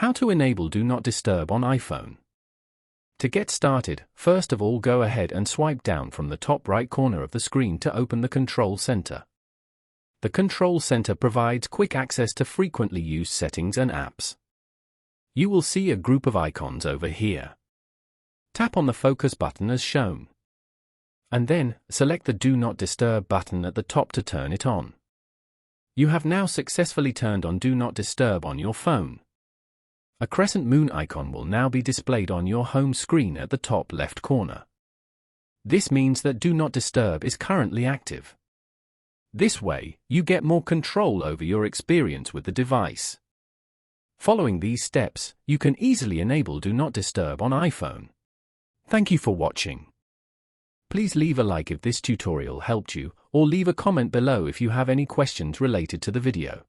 How to enable Do Not Disturb on iPhone. To get started, first of all go ahead and swipe down from the top right corner of the screen to open the Control Center. The Control Center provides quick access to frequently used settings and apps. You will see a group of icons over here. Tap on the focus button as shown. And then, select the Do Not Disturb button at the top to turn it on. You have now successfully turned on Do Not Disturb on your phone. A crescent moon icon will now be displayed on your home screen at the top left corner. This means that Do Not Disturb is currently active. This way, you get more control over your experience with the device. Following these steps, you can easily enable Do Not Disturb on iPhone. Thank you for watching. Please leave a like if this tutorial helped you, or leave a comment below if you have any questions related to the video.